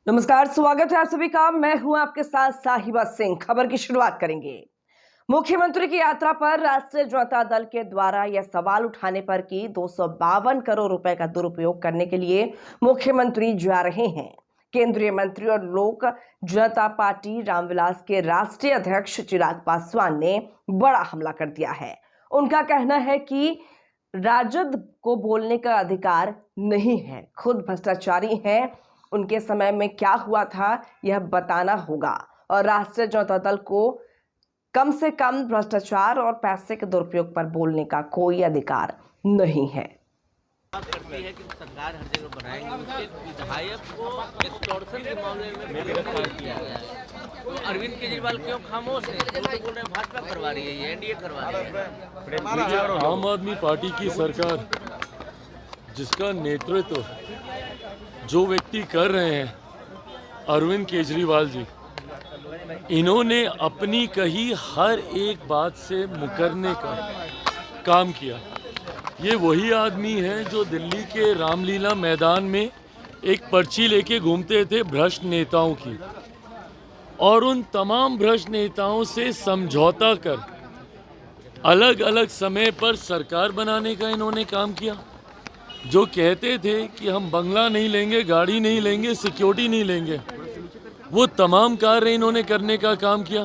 नमस्कार, स्वागत है आप सभी का। मैं हूं आपके साथ साहिबा सिंह। खबर की शुरुआत करेंगे। मुख्यमंत्री की यात्रा पर राष्ट्रीय जनता दल के द्वारा यह सवाल उठाने पर कि 252 करोड़ रुपए का दुरुपयोग करने के लिए मुख्यमंत्री जा रहे हैं। केंद्रीय मंत्री और लोक जनता पार्टी रामविलास के राष्ट्रीय अध्यक्ष चिराग पासवान ने बड़ा हमला कर दिया है। उनका कहना है कि राजद को बोलने का अधिकार नहीं है, खुद भ्रष्टाचारी हैं। उनके समय में क्या हुआ था यह बताना होगा और राष्ट्रीय जनता दल को कम से कम भ्रष्टाचार और पैसे के दुरुपयोग पर बोलने का कोई अधिकार नहीं है। करती है कि सरकार हर जगह बनाएंगे, उसके विधायक को एक्सटॉर्शन के मामले में गिरफ्तार किया गया है। तो अरविंद केजरीवाल क्यों खामोश है? तो बोल रहे हैं भाजपा करवा रही है, ये एनडीए करवा रही है। आम आदमी पार्टी की सरकार जिसका नेतृत्व जो व्यक्ति कर रहे हैं अरविंद केजरीवाल जी, इन्होंने अपनी कही हर एक बात से मुकरने का काम किया। ये वही आदमी है जो दिल्ली के रामलीला मैदान में एक पर्ची लेके घूमते थे भ्रष्ट नेताओं की, और उन तमाम भ्रष्ट नेताओं से समझौता कर अलग अलग समय पर सरकार बनाने का इन्होंने काम किया। जो कहते थे कि हम बंगला नहीं लेंगे, गाड़ी नहीं लेंगे, सिक्योरिटी नहीं लेंगे, वो तमाम कार्य इन्होंने करने का काम किया।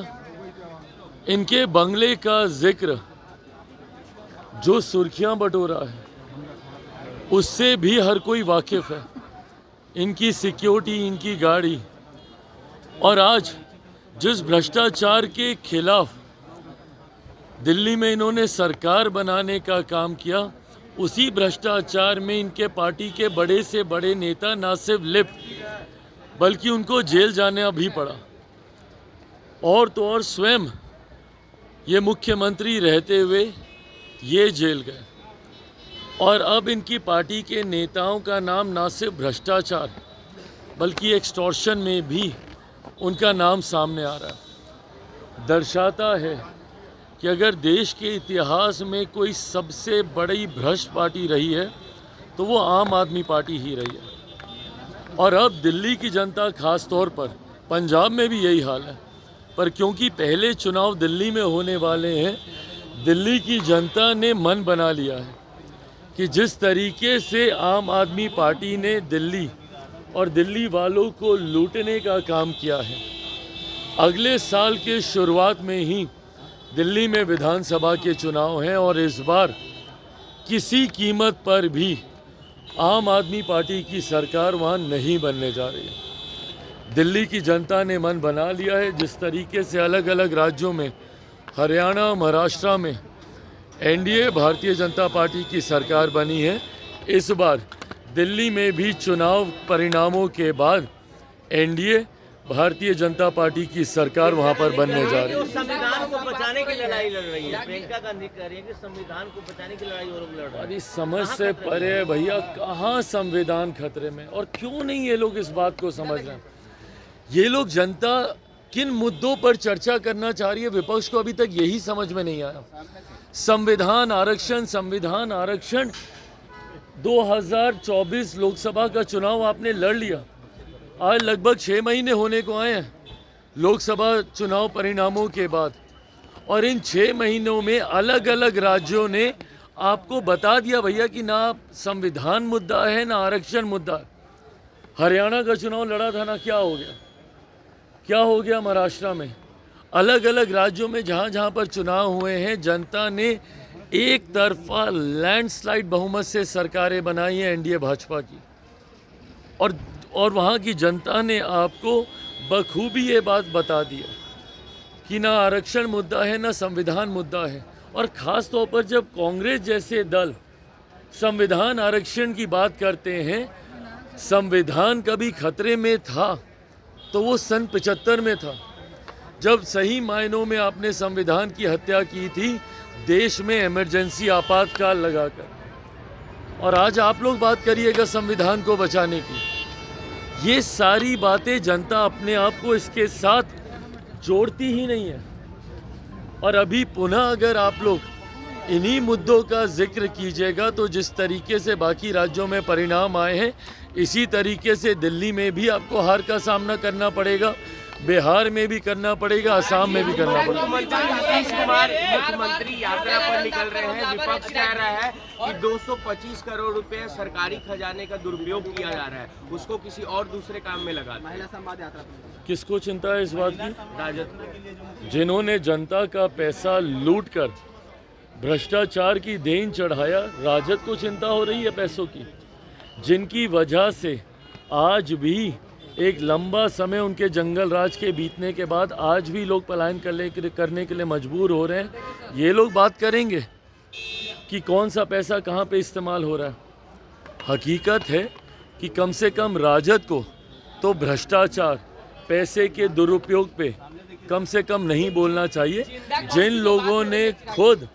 इनके बंगले का जिक्र जो सुर्खियां बटोरा है उससे भी हर कोई वाकिफ है। इनकी सिक्योरिटी, इनकी गाड़ी, और आज जिस भ्रष्टाचार के खिलाफ दिल्ली में इन्होंने सरकार बनाने का काम किया, उसी भ्रष्टाचार में इनके पार्टी के बड़े से बड़े नेता ना सिर्फ लिप्त बल्कि उनको जेल जाना भी पड़ा। और तो और स्वयं ये मुख्यमंत्री रहते हुए ये जेल गए। और अब इनकी पार्टी के नेताओं का नाम ना सिर्फ भ्रष्टाचार बल्कि एक्सटॉर्शन में भी उनका नाम सामने आ रहा है। दर्शाता है कि अगर देश के इतिहास में कोई सबसे बड़ी भ्रष्ट पार्टी रही है तो वो आम आदमी पार्टी ही रही है। और अब दिल्ली की जनता, खास तौर पर पंजाब में भी यही हाल है, पर क्योंकि पहले चुनाव दिल्ली में होने वाले हैं, दिल्ली की जनता ने मन बना लिया है कि जिस तरीके से आम आदमी पार्टी ने दिल्ली और दिल्ली वालों को लूटने का काम किया है, अगले साल के शुरुआत में ही दिल्ली में विधानसभा के चुनाव हैं और इस बार किसी कीमत पर भी आम आदमी पार्टी की सरकार वहाँ नहीं बनने जा रही है। दिल्ली की जनता ने मन बना लिया है। जिस तरीके से अलग अलग राज्यों में, हरियाणा, महाराष्ट्र में एनडीए भारतीय जनता पार्टी की सरकार बनी है, इस बार दिल्ली में भी चुनाव परिणामों के बाद एनडीए भारतीय जनता पार्टी की सरकार वहां पर बनने जा रही है। संविधान को बचाने की लड़ाई लड़ रही है। प्रियंका गांधी कह रही है कि संविधान को बचाने की लड़ाई और लड़ रही है। समझ से परे है भैया, कहाँ संविधान खतरे में, और क्यों नहीं ये लोग इस बात को समझ रहे हैं। ये लोग जनता किन मुद्दों पर चर्चा करना चाह रही है, विपक्ष को अभी तक यही समझ में नहीं आया। संविधान आरक्षण 2024 लोकसभा का चुनाव आपने लड़ लिया। आज लगभग 6 महीने होने को आए हैं लोकसभा चुनाव परिणामों के बाद, और इन 6 महीनों में अलग अलग राज्यों ने आपको बता दिया भैया कि ना संविधान मुद्दा है ना आरक्षण मुद्दा है। हरियाणा का चुनाव लड़ा था ना, क्या हो गया महाराष्ट्र में। अलग अलग राज्यों में जहाँ पर चुनाव हुए हैं, जनता ने एक तरफा लैंडस्लाइड बहुमत से सरकारें बनाई हैं एनडीए भाजपा की, और वहाँ की जनता ने आपको बखूबी ये बात बता दिया कि ना आरक्षण मुद्दा है ना संविधान मुद्दा है। और ख़ास तौर पर जब कांग्रेस जैसे दल संविधान आरक्षण की बात करते हैं, संविधान कभी खतरे में था तो वो सन 75 में था, जब सही मायनों में आपने संविधान की हत्या की थी देश में इमरजेंसी आपातकाल लगाकर। और आज आप लोग बात करिएगा संविधान को बचाने की। ये सारी बातें जनता अपने आप को इसके साथ जोड़ती ही नहीं है। और अभी पुनः अगर आप लोग इन्हीं मुद्दों का जिक्र कीजिएगा तो जिस तरीके से बाकी राज्यों में परिणाम आए हैं, इसी तरीके से दिल्ली में भी आपको हार का सामना करना पड़ेगा, बिहार में भी करना पड़ेगा, असम में भी करना पड़ेगा। मुख्यमंत्री यात्रा पर निकल रहे हैं। विपक्ष कह रहा है कि 225 करोड़ रुपए सरकारी खजाने का दुरुपयोग किया जा रहा है, उसको किसी और दूसरे काम में लगा। महिला संवाद यात्रा किसको चिंता है इस बात की? राजद जिन्होंने जनता का पैसा लूटकर भ्रष्टाचार की देन चढ़ाया, राजद को चिंता हो रही है पैसों की, जिनकी वजह से आज भी एक लंबा समय उनके जंगल राज के बीतने के बाद आज भी लोग पलायन करने के लिए मजबूर हो रहे हैं। ये लोग बात करेंगे कि कौन सा पैसा कहाँ पे इस्तेमाल हो रहा है। हकीकत है कि कम से कम राजद को तो भ्रष्टाचार, पैसे के दुरुपयोग पे कम से कम नहीं बोलना चाहिए। जिन लोगों ने खुद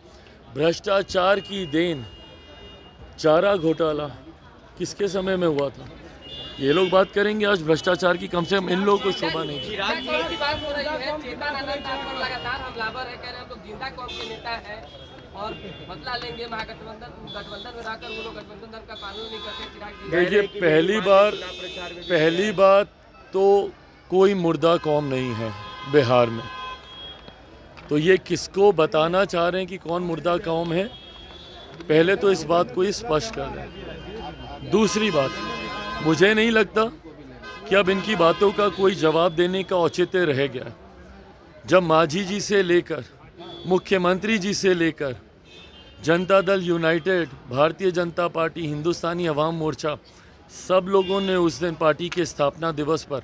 भ्रष्टाचार की देन, चारा घोटाला किसके समय में हुआ था, ये लोग बात करेंगे आज भ्रष्टाचार की, कम से कम इन लोगों को शोभा नहीं। की बात हो रही है, चेतनानंद पर लगातार हमलावर है, कह रहे हैं लोग जिंदा कौम के नेता है और बदला लेंगे, गठबंधन में रहकर वो लोग गठबंधन का पालन नहीं करते। देखिए, पहली बात तो कोई मुर्दा कौम नहीं है बिहार में, तो ये किसको बताना चाह रहे हैं कि कौन मुर्दा कौम है, पहले तो इस बात को ही स्पष्ट कर दें। दूसरी बात, मुझे नहीं लगता कि अब इनकी बातों का कोई जवाब देने का औचित्य रह गया। जब मांझी जी से लेकर मुख्यमंत्री जी से लेकर जनता दल यूनाइटेड, भारतीय जनता पार्टी, हिंदुस्तानी अवाम मोर्चा, सब लोगों ने उस दिन पार्टी के स्थापना दिवस पर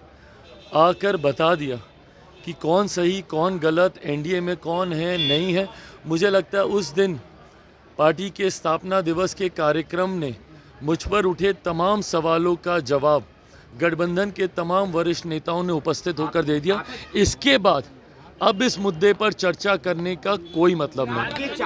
आकर बता दिया कि कौन सही कौन गलत, एनडीए में कौन है नहीं है। मुझे लगता है उस दिन पार्टी के स्थापना दिवस के कार्यक्रम ने मुझ पर उठे तमाम सवालों का जवाब गठबंधन के तमाम वरिष्ठ नेताओं ने उपस्थित होकर दे दिया। इसके बाद अब इस मुद्दे पर चर्चा करने का कोई मतलब नहीं।